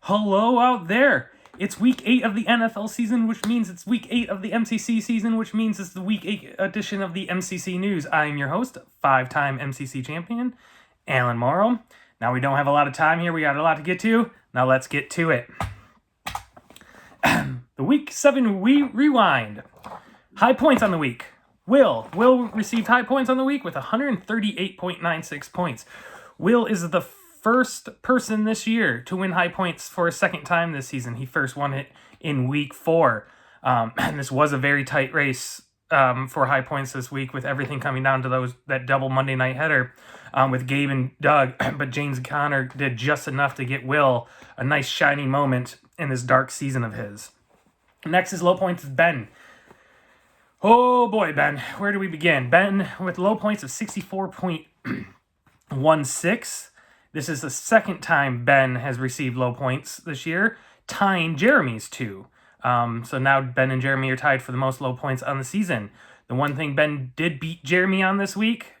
Hello out there. It's week 8 of the NFL season, which means it's week 8 of the MCC season, which means it's the week 8 edition of the MCC News. I am your host, 5-time MCC champion, Alan Morrow. Now, we don't have a lot of time here. We got a lot to get to. Now, let's get to it. The week 7 rewind. High points on the week. Will received high points on the week with 138.96 points. Will is the first person this year to win high points for a second time this season. He first won it in week 4. And this was a very tight race for high points this week, with everything coming down to that double Monday night header with Gabe and Doug. But James Conner did just enough to get Will a nice shining moment in this dark season of his. Next is low points is Ben. Oh boy, Ben. Where do we begin? Ben with low points of 64.16. This is the second time Ben has received low points this year, tying Jeremy's 2. So now Ben and Jeremy are tied for the most low points on the season. The one thing Ben did beat Jeremy on this week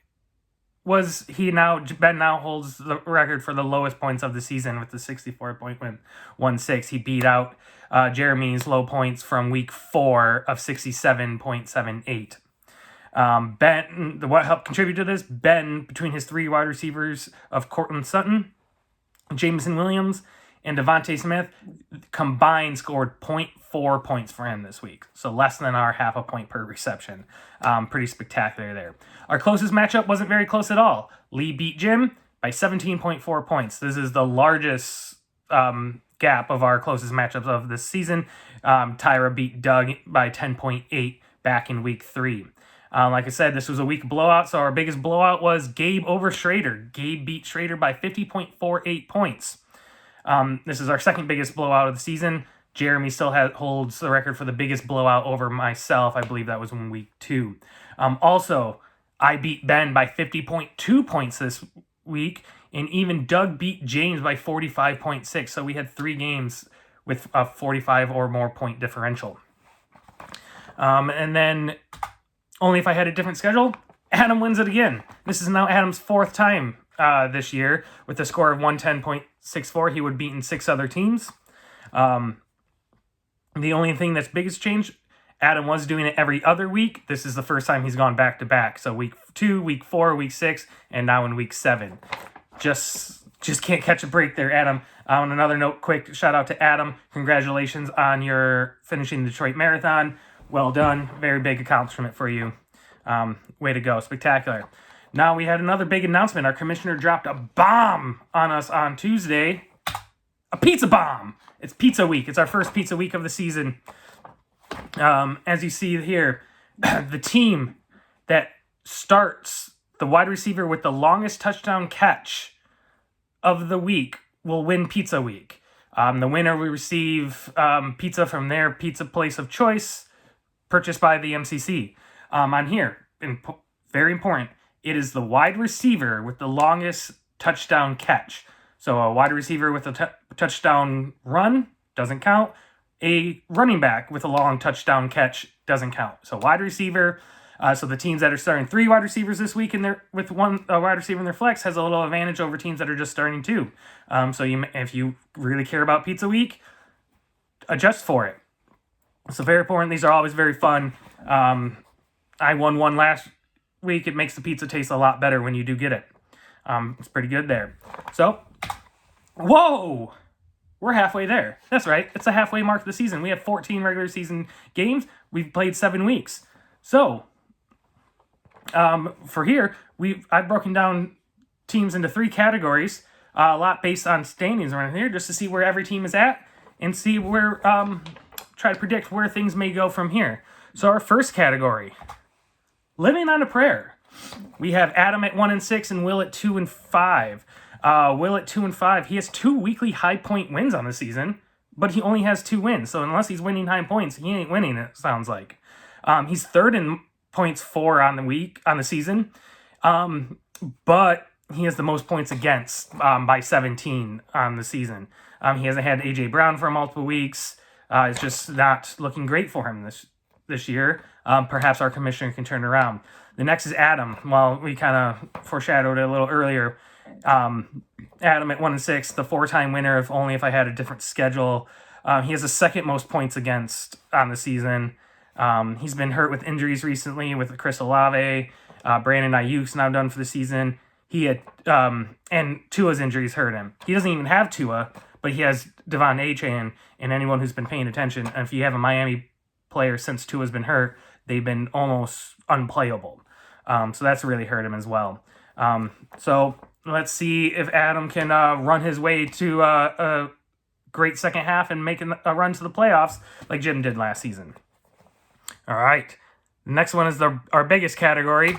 was Ben now holds the record for the lowest points of the season with the 64.16. He beat out Jeremy's low points from week 4 of 67.78. Ben, what helped contribute to this? Ben, between his 3 wide receivers of Cortland Sutton, Jameson Williams, and Devontae Smith, combined scored 0.4 points for him this week. So less than our half a point per reception. Pretty spectacular there. Our closest matchup wasn't very close at all. Lee beat Jim by 17.4 points. This is the largest gap of our closest matchups of this season. Tyra beat Doug by 10.8 back in week 3. Like I said, this was a week blowout, so our biggest blowout was Gabe over Schrader. Gabe beat Schrader by 50.48 points. This is our second biggest blowout of the season. Jeremy still holds the record for the biggest blowout over myself. I believe that was in week 2. Also, I beat Ben by 50.2 points this week, and even Doug beat James by 45.6. So we had 3 games with a 45 or more point differential. And then, only if I had a different schedule, Adam wins it again. This is now Adam's 4th time this year with a score of 110.64. He would beat in 6 other teams. The only thing that's biggest change, Adam was doing it every other week. This is the first time he's gone back-to-back. So week 2, week 4, week 6, and now in week 7. Just can't catch a break there, Adam. On another note, quick shout out to Adam. Congratulations on your finishing the Detroit Marathon. Well done. Very big accomplishment for you. Way to go. Spectacular. Now we had another big announcement. Our commissioner dropped a bomb on us on Tuesday. A pizza bomb. It's pizza week. It's our first pizza week of the season. As you see here, the team that starts the wide receiver with the longest touchdown catch of the week will win pizza week. The winner will receive pizza from their pizza place of choice, purchased by the MCC. On here, very important, it is the wide receiver with the longest touchdown catch. So a wide receiver with a touchdown run doesn't count. A running back with a long touchdown catch doesn't count. So wide receiver. So the teams that are starting 3 wide receivers this week with one wide receiver in their flex has a little advantage over teams that are just starting 2. So if you really care about pizza week, adjust for it. So very important. These are always very fun. I won one last week. It makes the pizza taste a lot better when you do get it. It's pretty good there. So, whoa! We're halfway there. That's right. It's the halfway mark of the season. We have 14 regular season games. We've played 7 weeks. So, for here, I've broken down teams into 3 categories. A lot based on standings around here, just to see where every team is at and see where... try to predict where things may go from here. So our first category, living on a prayer. We have Adam at 1-6 and Will at 2-5. Will at 2-5. He has 2 weekly high point wins on the season, but he only has 2 wins. So unless he's winning high points, he ain't winning, it sounds like. He's 3rd in points for on the season, but he has the most points against by 17 on the season. He hasn't had A.J. Brown for multiple weeks. It's just not looking great for him this year. Perhaps our commissioner can turn around. The next is Adam. Well, we kind of foreshadowed it a little earlier. Adam at 1-6, the 4-time winner of Only If I Had a Different Schedule. He has the second most points against on the season. He's been hurt with injuries recently with Chris Olave. Brandon Ayuk's now done for the season. He had and Tua's injuries hurt him. He doesn't even have Tua, but he has Devon Achane, and anyone who's been paying attention, and if you have a Miami player since Tua's been hurt, they've been almost unplayable. So that's really hurt him as well. So let's see if Adam can run his way to a great second half and make a run to the playoffs like Jim did last season. All right. The next one is our biggest category.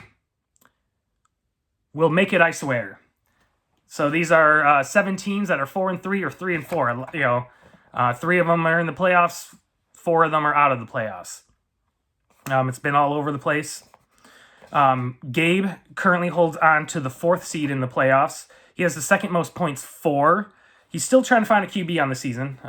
We'll make it, I swear. So these are 7 teams that are 4-3 or 3-4. You know, 3 of them are in the playoffs. 4 of them are out of the playoffs. It's been all over the place. Gabe currently holds on to the 4th seed in the playoffs. He has the second most points, 4. He's still trying to find a QB on the season.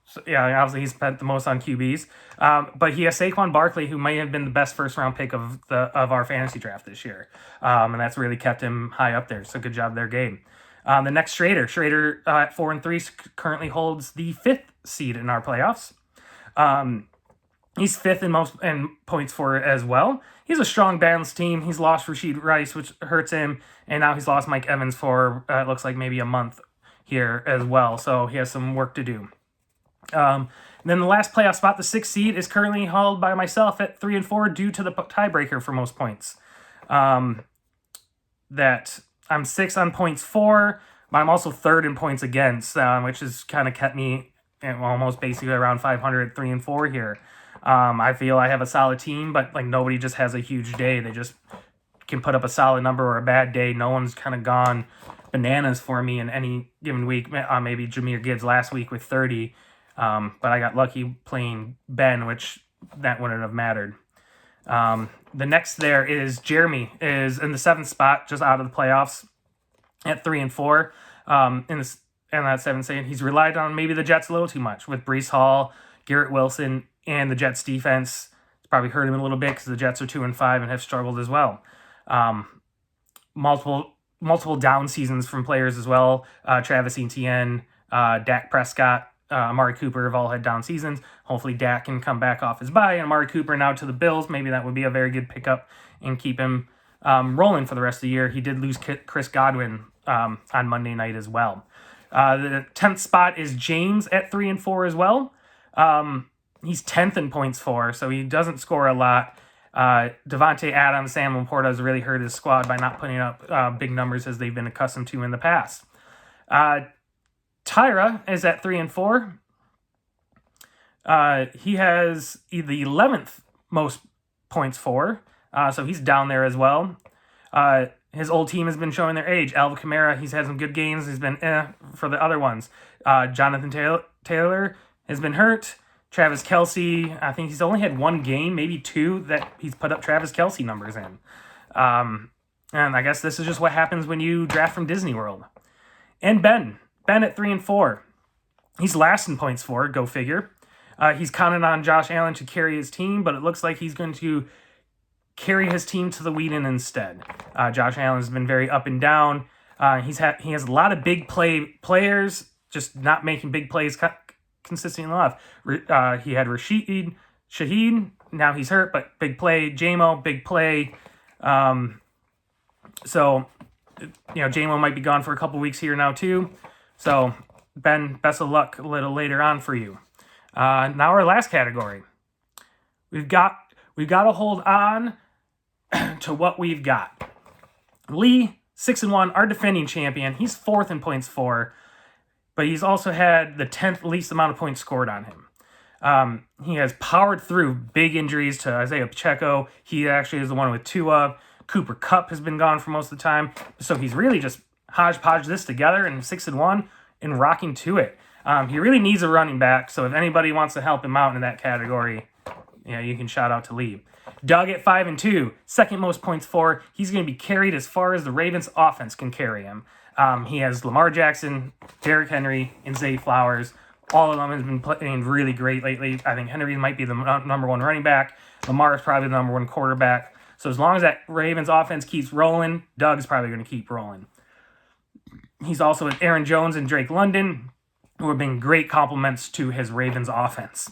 So, yeah, obviously he's spent the most on QBs. But he has Saquon Barkley, who might have been the best first-round pick of our fantasy draft this year. And that's really kept him high up there. So good job there, Gabe. The next Schrader. Schrader at 4-3 currently holds the 5th seed in our playoffs. He's 5th in points for it as well. He's a strong, balanced team. He's lost Rashid Rice, which hurts him, and now he's lost Mike Evans for it looks like maybe a month here as well. So he has some work to do. Then the last playoff spot, the 6th seed, is currently held by myself at 3-4 due to the tiebreaker for most points. That I'm 6 on points for, but I'm also 3rd in points against, which has kind of kept me almost basically around 500 at 3-4 here. I feel I have a solid team, but like nobody just has a huge day. They just can put up a solid number or a bad day. No one's kind of gone bananas for me in any given week. Maybe Jahmyr Gibbs last week with 30. But I got lucky playing Ben, which that wouldn't have mattered. The next there is Jeremy, is in the 7th spot, just out of the playoffs at 3-4. In that 7th seed, he's relied on maybe the Jets a little too much with Breece Hall, Garrett Wilson, and the Jets defense. It's probably hurt him a little bit because the Jets are 2-5 and have struggled as well. Multiple down seasons from players as well. Travis Etienne, Dak Prescott, Amari Cooper have all had down seasons. Hopefully Dak can come back off his bye. And Amari Cooper now to the Bills. Maybe that would be a very good pickup and keep him rolling for the rest of the year. He did lose Chris Godwin on Monday night as well. The 10th spot is James at 3-4 as well. He's 10th in points for, so he doesn't score a lot. Devontae Adams, Sam Laporta has really hurt his squad by not putting up big numbers as they've been accustomed to in the past. Tyra is at 3-4. He has the 11th most points for, so he's down there as well. His old team has been showing their age. Alvin Kamara, he's had some good games. He's been for the other ones. Jonathan Taylor has been hurt. Travis Kelce, I think he's only had 1 game, maybe 2, that he's put up Travis Kelce numbers in. And I guess this is just what happens when you draft from Disney World. And Ben at 3-4. He's last in points for, go figure. He's counting on Josh Allen to carry his team, but it looks like he's going to carry his team to the Whedon instead. Josh Allen has been very up and down. He has a lot of big players, just not making big plays consistently enough. He had Rashid Shaheed, now he's hurt, but big play. JMO, big play. So, JMO might be gone for a couple weeks here now too. So, Ben, best of luck a little later on for you. Now our last category. We've got to hold on to what we've got. Lee, 6-1, our defending champion. He's 4th in points for, but he's also had the 10th least amount of points scored on him. He has powered through big injuries to Isaiah Pacheco. He actually is the one with Tua. Cooper Kupp has been gone for most of the time. So he's really just hodgepodge this together and 6-1 and rocking to it. He really needs a running back. So if anybody wants to help him out in that category, you can shout out to Lee. Doug at 5-2, second most points for. He's going to be carried as far as the Ravens offense can carry him. He has Lamar Jackson, Derrick Henry, and Zay Flowers. All of them have been playing really great lately. I think Henry might be the number 1 running back. Lamar is probably the number 1 quarterback. So as long as that Ravens offense keeps rolling, Doug's probably going to keep rolling. He's also with Aaron Jones and Drake London, who have been great complements to his Ravens offense.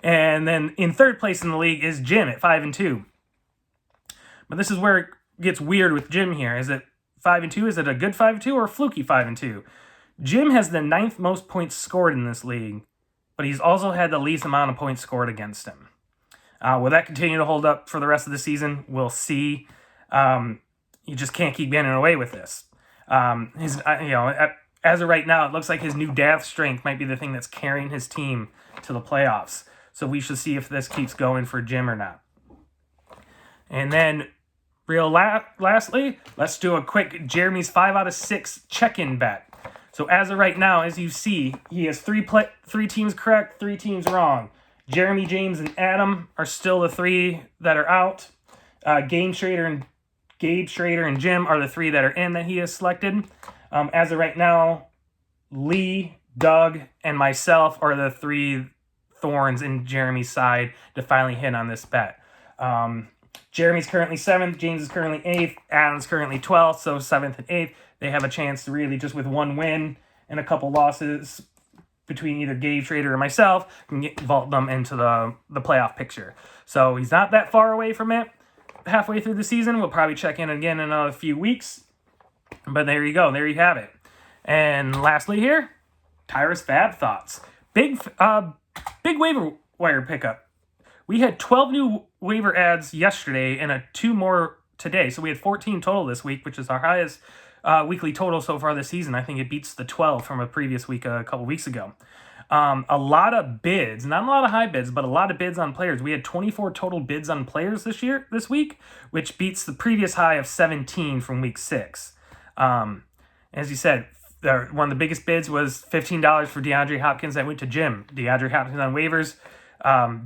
And then in third place in the league is Jim at 5-2. But this is where it gets weird with Jim here. Is it 5-2? Is it a good 5-2 or a fluky 5-2? Jim has the 9th most points scored in this league, but he's also had the least amount of points scored against him. Will that continue to hold up for the rest of the season? We'll see. You just can't keep getting away with this. As of right now, it looks like his new dad strength might be the thing that's carrying his team to the playoffs. So we should see if this keeps going for Jim or not. And then, lastly, let's do a quick Jeremy's 5 out of 6 check-in bet. So as of right now, as you see, he has three teams correct, 3 teams wrong. Jeremy, James, and Adam are still the 3 that are out. Gabe Schrader and Jim are the 3 that are in that he has selected. As of right now, Lee, Doug, and myself are the 3 thorns in Jeremy's side to finally hit on this bet. Jeremy's currently 7th, James is currently 8th, Adam's currently 12th, so 7th and 8th. They have a chance to really, just with one win and a couple losses between either Gabe Schrader or myself, can vault them into the playoff picture. So he's not that far away from it. Halfway through the season, we'll probably check in again in a few weeks. But there you go. There you have it. And lastly here, Tyra's Fab Thoughts. Big waiver wire pickup. We had 12 new waiver ads yesterday and 2 more today. So we had 14 total this week, which is our highest weekly total so far this season. I think it beats the 12 from a previous week a couple weeks ago. A lot of bids, not a lot of high bids, but a lot of bids on players. We had 24 total bids on players this week, which beats the previous high of 17 from week 6. As you said, one of the biggest bids was $15 for DeAndre Hopkins that went to Jim. DeAndre Hopkins on waivers.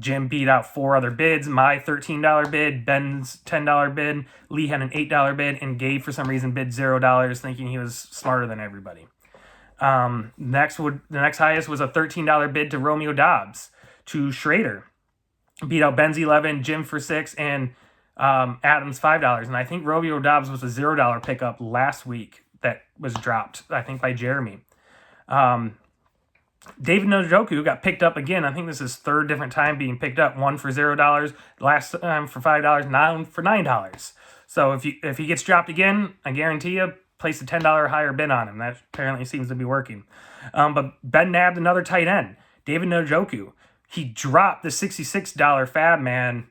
Jim beat out 4 other bids. My $13 bid, Ben's $10 bid, Lee had an $8 bid, and Gabe, for some reason, bid $0, thinking he was smarter than everybody. The next highest was a $13 bid to Romeo Dobbs to Schrader. Beat out Ben's 11, Jim for 6, and Adam's $5. And I think Romeo Dobbs was a $0 pickup last week that was dropped, I think, by Jeremy. David Njoku got picked up again. I think this is 3rd different time being picked up. One for $0, last time for $5, now for $9. So if he gets dropped again, I guarantee you, place a $10 higher bid on him. That apparently seems to be working. But Ben nabbed another tight end, David Njoku. He dropped the $66 Fab Man,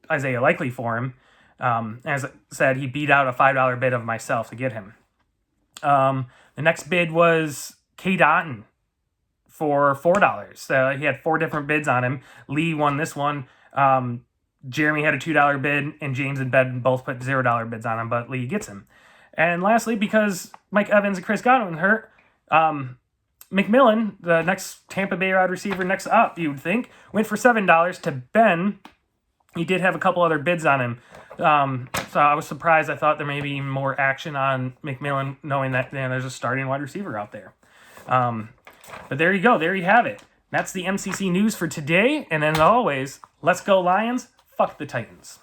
Isaiah Likely, for him. As I said, he beat out a $5 bid of myself to get him. The next bid was K. Dotton for $4. He had 4 different bids on him. Lee won this one. Jeremy had a $2 bid, and James and Ben both put $0 bids on him, but Lee gets him. And lastly, because Mike Evans and Chris Godwin hurt, McMillan, the next Tampa Bay wide receiver next up, you would think, went for $7 to Ben. He did have a couple other bids on him. So I was surprised. I thought there may be more action on McMillan, knowing that there's a starting wide receiver out there. But there you go. There you have it. That's the MCC news for today. And as always, let's go Lions. Fuck the Titans.